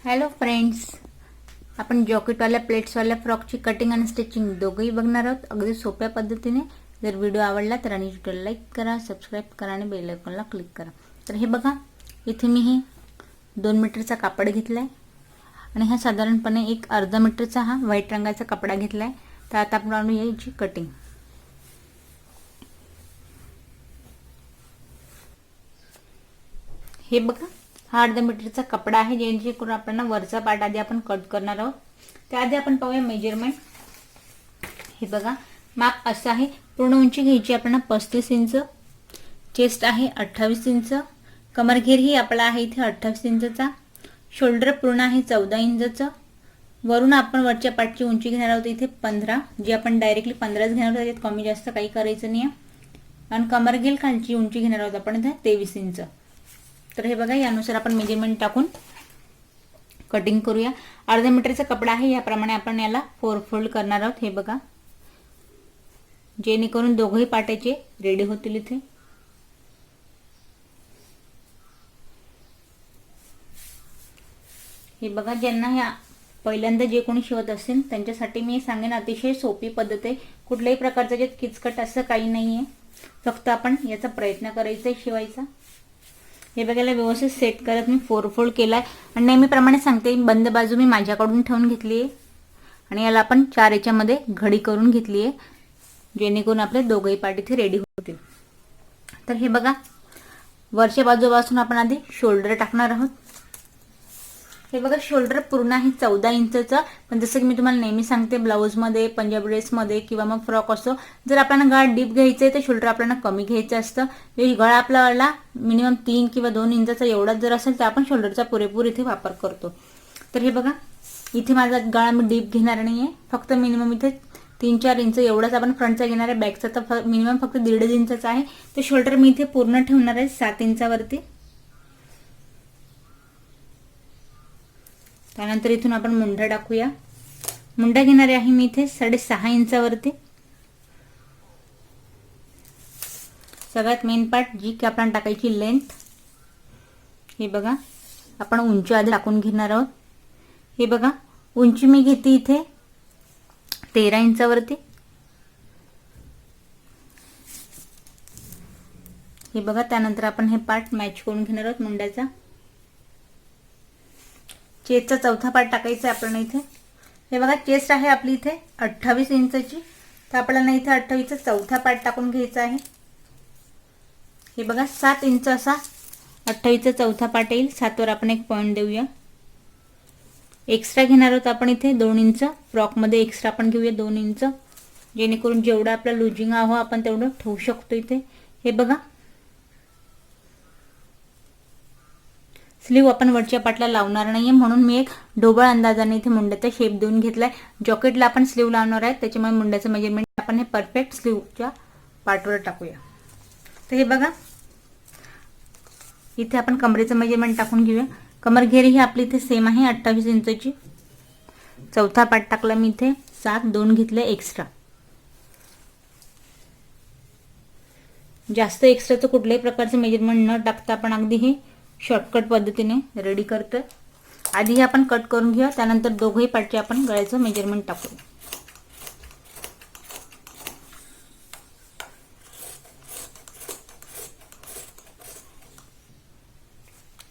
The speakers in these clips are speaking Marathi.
हॅलो फ्रेंड्स, आपण जॉकेटवाल्या प्लेट्सवाल्या फ्रॉकची कटिंग आणि स्टिचिंग दोघंही बघणार आहोत अगदी सोप्या पद्धतीने। जर व्हिडिओ आवडला तर आणि ट्युटोरियल लाईक करा, सबस्क्राइब करा आणि बेल आयकॉनला क्लिक करा। तर हे बघा, इथे मी हे 2 मीटरचा कापड घेतलाय आणि हा साधारणपणे एक अर्धा मीटरचा हा व्हाईट रंगाचा कपडा घेतलाय। तर आता आपण आणू याची कटिंग। हे बघा, हा अर्धा मीटरचा कपडा आहे जेणेकरून आपण वरचा पार्ट आधी आपण कट करणार आहोत। त्याआधी आपण पाहूया मेजरमेंट। हे बघा, माप असं आहे। पूर्ण उंची घ्यायची आपल्याला 35 इंच, चेस्ट आहे 28 इंच, कमरघेर ही आपला आहे इथे 28 इंचचा, शोल्डर पूर्ण आहे 14 इंचचं। वरून आपण वरच्या पार्टची उंची घेणार आहोत इथे 15, जी आपण डायरेक्टली 15च घेणार आहोत, यात कमी जास्त काही करायचं नाही। आणि कमरघेर खालची उंची घेणार आहोत आपण इथे 23 इंच। तर हे बघा, यानुसार आपण मेजरमेंट टाकून कटिंग करूया। अर्धा मीटरचा कपडा आहे, याप्रमाणे आपण याला 4 फोल्ड करणार आहोत। हे बघा, जेणेकरून दोघही पाटाचे रेडी होतील इथे। हे बघा, ज्यांना या पहिल्यांदा जे कोणी शिवत असेल त्यांच्यासाठी मी सांगेन अतिशय सोपी पद्धत आहे। कुठल्याही प्रकारचं जे किचकट असं काही नाहीये, फक्त आपण याचा प्रयत्न करायचा आहे शिवायचा। हे बघायला व्यवस्थित सेट करत मी 4 फोल्ड केलाय आणि नेहमीप्रमाणे सांगते, बंद बाजू मी माझ्याकडून ठेवून घेतली आहे आणि याला आपण 4 याच्यामध्ये घडी करून घेतली आहे, जेणेकरून आपले दोघही पार्ट इथे रेडी होतील। तर हे बघा, वरच्या बाजूपासून आपण आधी शोल्डर टाकणार आहोत। हे बघा, शोल्डर पूर्ण आहे 14 इंचचा, पण जसं की मी तुम्हाला नेहमी सांगते, ब्लाउज मध्ये, पंजाबी ड्रेस मध्ये किंवा मग फ्रॉक असो, जर आपल्याला गळा डीप घ्यायचा आहे तर शोल्डर आपल्याला कमी घ्यायचं असतं। गळा आपल्याला मिनिमम 3 किंवा 2 इंचाचा एवढाच जर असेल तर आपण शोल्डरचा पुरेपूर इथे वापर करतो। तर हे बघा, इथे माझा गळा मी डीप घेणार नाहीये, फक्त मिनिमम इथे 3-4 इंच एवढाच आपण फ्रंटचा घेणार आहे। बॅकचा तर मिनिमम फक्त 1.5 इंचाचा आहे। तर शोल्डर मी इथे पूर्ण ठेवणार आहे 7 इंचावरती। त्यानंतर इथून आपण मुंडा टाकूया। मुंडा घेणार आहे मी इथे 6.5 इंचावरती। सगळ्यात मेन पार्ट जी की आपण टाकायची लेंथ। हे बघा, आपण उंची आधी टाकून घेणार आहोत। हे बघा, उंची मी घेते इथे 13 इंचावरती। हे बघा, त्यानंतर आपण हे पार्ट मॅच करून घेणार आहोत मुंड्याचा। चेस्टचा चौथा पार्ट टाकायचा आहे आपल्याला इथे। हे बघा, चेस्ट आहे आपली इथे 28 इंचची, तर आपल्याला इथे 28चा चौथा पार्ट टाकून घ्यायचा आहे। हे बघा, 7 इंच असा 28चा चौथा पार्ट येईल। 7 वर आपण एक पॉइंट देऊया। एक्स्ट्रा घेणार आहोत आपण इथे 2 इंच। फ्रॉक मध्ये एक्स्ट्रा आपण घेऊया 2 इंच, जेणेकरून जेवढं आपलं लुजिंग हवं आपण तेवढं ठेवू शकतो इथे। हे बघा, स्लीव आपण वरच्या पाटला लावणार नाहीये, म्हणून मी एक ढोबळ अंदाजाने इथे मुंड्याचा शेप देऊन घेतलाय। जॉकेटला आपण स्लीव लावणार आहे, त्याच्यामुळे मुंड्याचं मेजरमेंट आपण हे परफेक्ट स्लीवच्या पार्टवर टाकूया। तर हे बघा, इथे आपण कमरेचं मेजरमेंट टाकून घेऊया। कमरघेर ही आपली इथे सेम आहे 28 इंचची। चौथा पार्ट टाकला मी इथे 7, 2 घेतले एक्स्ट्रा। जास्त एक्स्ट्राचं कुठल्याही प्रकारचं मेजरमेंट न टाकता आपण अगदी हे शॉर्टकट पद्धतीने रेडी करतोय। आधी हे आपण कट करून घेऊया, त्यानंतर दोघही पार्टचे आपण गळ्याचं मेजरमेंट टाकू।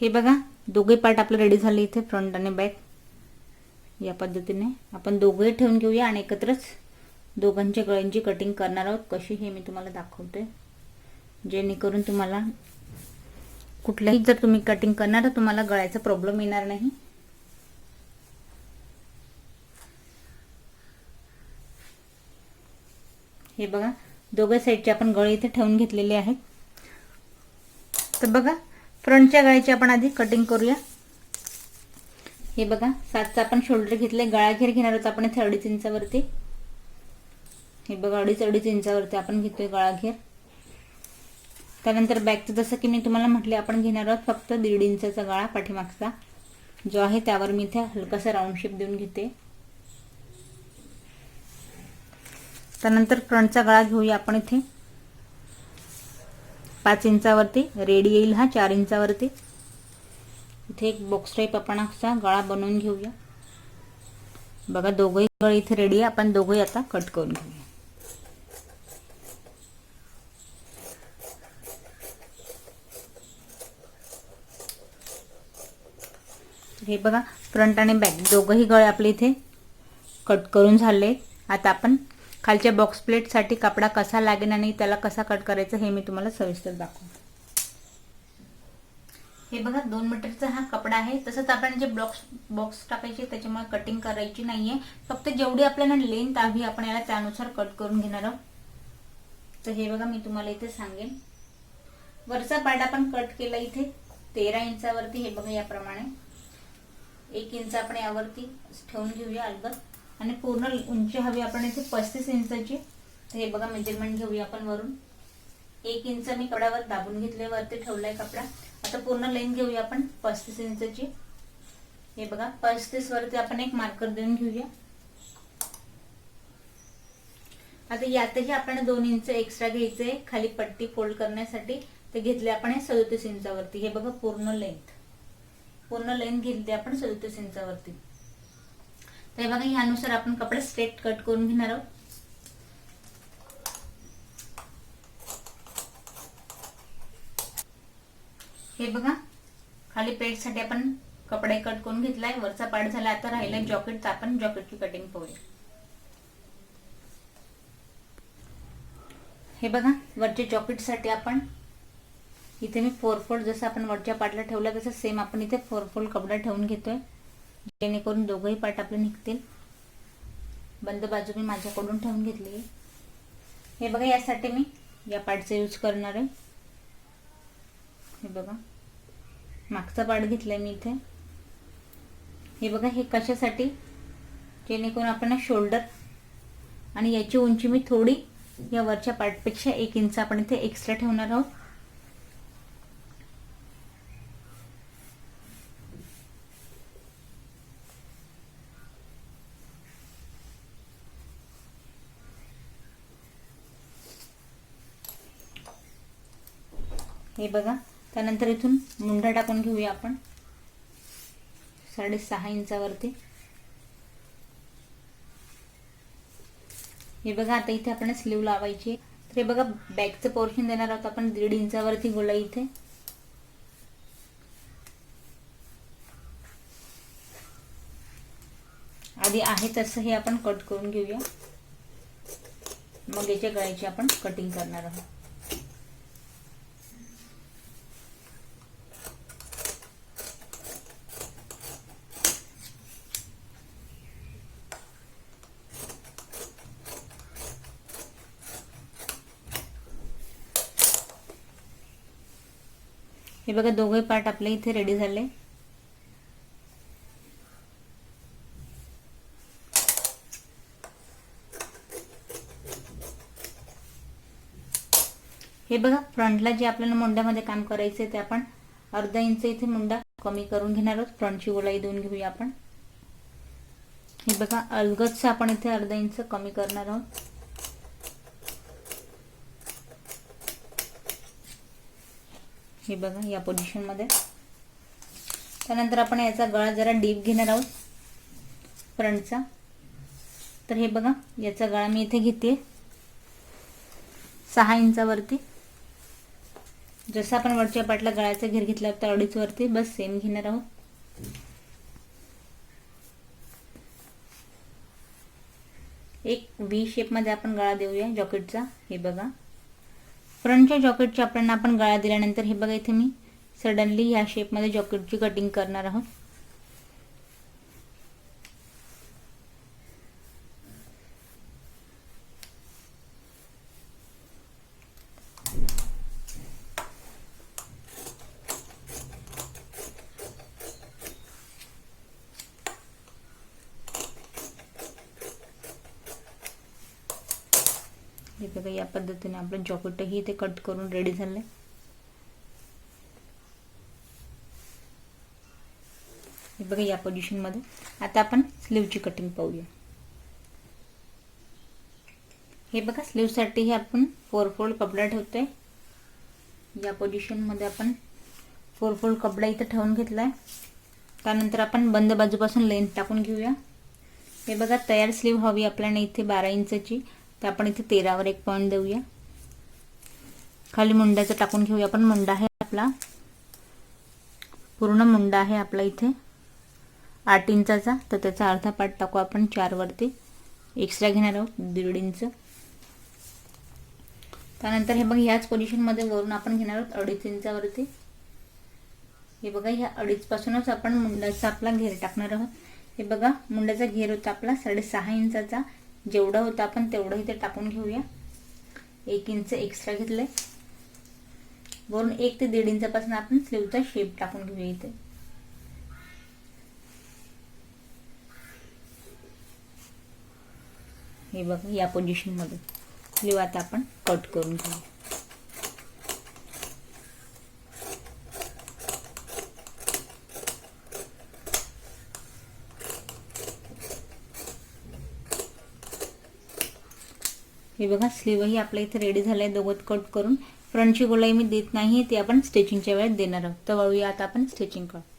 हे बघा, दोघे पार्ट आपले रेडी झाले इथे, फ्रंट आणि बॅक। या पद्धतीने आपण दोघे ठेवून घेऊया आणि एकत्रच दोघांच्या गळ्यांची कटिंग करणार आहोत। कशी हे मी तुम्हाला दाखवते, जेणेकरून तुम्हाला कुठल्याही जर तुम्ही कटिंग करणार तर तुम्हाला गळ्याचा प्रॉब्लेम येणार नाही। हे बघा, दोघे साइडचे आपण गळे इथे ठेवून घेतलेले आहेत। तर बघा, फ्रंटच्या गळ्याची आपण आधी कटिंग करूया। हे बघा, 7चा आपण शोल्डर घेतले। गळाघेर घेणार आहोत आपण इथे 2.5 इंचावरती। हे बघा, 2.5 इंचावरती आपण घेतोय गळाघेर। त्यानंतर बॅकचं जसं की मी तुम्हाला म्हटले, आपण घेणार आहोत फक्त 1.5 इंचाचा गळा पाठीमागचा जो आहे, त्यावर मी इथे हलकासा राऊंड शेप देऊन घेते। त्यानंतर फ्रंटचा गळा घेऊया आपण इथे 5 इंचावरती। रेडी येईल हा 4 इंचावरती। इथे एक बॉक्स टाईप आपण असा गळा बनवून घेऊया. बघा दोघंही गळे इथे रेडी आहे. आपण दोघंही आता कट करून घेऊया. हे बघा फ्रंट आणि बॅक दोघंही गळे आपले इथे कट करून झाले. आता आपण खालच्या बॉक्स प्लेटसाठी कपडा कसा लागेल आणि त्याला कसा कट करायचा हे मी तुम्हाला सविस्तर दाखवते. हे बघा 2 मीटरचा हा कपडा आहे. तसंच आपण जे बॉक्स टाकायचे त्याच्यामुळे कटिंग करायची नाहीये. फक्त जेवढी आपल्याला लेंथ हवी आपण याला त्यानुसार कट करून घेणार आहोत. तर हे बघा मी तुम्हाला इथे सांगेन. वरचा पार्ट आपण कट केला इथे 13 इंचावरती. हे बघा याप्रमाणे 1 इंच आपण यावरती ठेवून घेऊया अलगद. आणि पूर्ण उंची हवी आपण इथे 35 इंचाची. तर हे बघा मेजरमेंट घेऊया आपण वरून. 1 इंच मी कपड्यावर दाबून घेतले, वरती ठेवलाय कपडा. आता पूर्ण लेंथ घेऊया आपण 35 इंचाची. हे बघा 35 वरती आपण एक मार्कर देऊन घेऊया. आता यातही आपण 2 इंच एक्स्ट्रा घ्यायचे खाली पट्टी फोल्ड करण्यासाठी. ते घेतले आपण 37 इंचावरती. हे बघा पूर्ण लेंथ घेतली आपण 37 इंचावरती. तर बघा यानुसार आपण कपडा स्ट्रेट कट करून घेणार आहोत. हे बघा खाली पेटसाठी आपण कपडा कट करून घेतलाय. वरचा पार्ट झाला. आता राहिलाय जॉकेट. तर आपण जॉकेटची कटिंग पाहूया. हे बघा वरच्या जॉकेटसाठी आपण इथे मी 4 फोल्ड जसं आपण वरच्या पार्टला ठेवला तसं सेम आपण इथे 4 फोल्ड कपडा ठेवून घेतोय, जेणेकरून दोघंही पार्ट आपले निघतील. बंद बाजू मी माझ्याकडून ठेवून घेतली. हे बघा यासाठी मी या पार्टचा यूज करणार आहे. हे बघा मागचा पार्ट घेतलाय मी इथे. हे बघा हे कशासाठी, जेणेकरून आपण शोल्डर आणि याची उंची मी थोडी या वरच्या पार्टपेक्षा 1 इंच आपण इथे एक्स्ट्रा ठेवणार आहोत. हे बघा त्यानंतर इथून मुंडा टाकून घेऊया आपण 6.5 इंचावरती. हे बघा आता इथे आपण स्लीव लावायची. तर हे बघा बॅकचं पोर्शन देणार आहोत आपण 1.5 इंचावरती गोलाई इथे. आधी आहे तसं हे आपण कट करून घेऊया. मग याच्या गळ्याची आपण कटिंग करणार आहोत. हे बघा दोघे पार्ट आपले इथे रेडी झाले. हे बघा फ्रंटला जे आपल्याला मुंड्यामध्ये काम करायचे ते आपण अर्धा इंच इथे मुंडा कमी करून घेणार आहोत. फ्रंटची गोलाई देऊन घेऊया आपण. हे बघा अलगदच आपण इथे अर्धा इंच कमी करणार आहोत. हे बघा या पोझिशन मध्ये. त्यानंतर आपण याचा गळा जरा डीप घेणार आहोत फ्रंटचा. तर हे बघा याचा गळा मी इथे घेते 6 इंचावरती. जसं आपण वरच्या पाटला गळ्याचा घेर घेतला होता 2.5 वरती, बस सेम घेणार आहोत. एक व्ही शेप मध्ये आपण गळा देऊया जॉकेटचा. हे बघा फ्रंटच्या जॉकेटच्या आपल्याला आपण गळा दिल्यानंतर हे बघा इथे मी सडनली या शेप मध्ये जॉकेटची कटिंग करणार आहोत. हे बघा या पद्धतीने आपलं जॉकेटही इथे कट करून रेडी झालंय. हे बघा या पोझिशन मध्ये. आता आपण स्लीवची कटिंग पाहूया. हे बघा स्लीव साठी आपण 4 फोल्ड कपडा ठेवतोय. या पोझिशन मध्ये आपण 4 फोल्ड कपडा इथं ठेवून घेतलाय. त्यानंतर आपण बंद बाजूपासून लेंथ टाकून घेऊया. हे बघा तयार स्लीव हवी आपल्याला इथे 12 इंचची, तर आपण इथे 13 वर 1 पॉईंट देऊया. खाली मुंड्याचं टाकून घेऊया. आपण मुंडा आहे आपला, पूर्ण मुंडा आहे आपला इथे 8 इंचाचा, तर त्याचा अर्धा पार्ट टाकू आपण 4 वरती. एक्स्ट्रा घेणार आहोत 1.5 इंच. त्यानंतर हे बघा ह्याच पोझिशनमध्ये वरून आपण घेणार आहोत 2.5 इंचावरती. हे बघा ह्या 2.5 पासूनच आपण मुंड्याचा आपला घेर टाकणार आहोत. हे बघा मुंड्याचा घेर होता आपला 6.5 इंचाचा, जेवढा होता आपण तेवढं इथे टाकून घेऊया. 1 इंच एक्स्ट्रा घेतलंय. वरून 1 ते 1.5 इंचापासून आपण स्लीवचा शेप टाकून घेऊया इथे. हे बघा या पोझिशनमध्ये स्लीव आता आपण कट करून घेऊया. हे बघा स्लीवही आपल्या इथे रेडी झालंय दोघं कट करून. फ्रंटची गोलाई मी देत नाही, ती आपण स्टिचिंगच्या वेळेत देणार आहोत. तर वळूया आता आपण स्टिचिंग कट.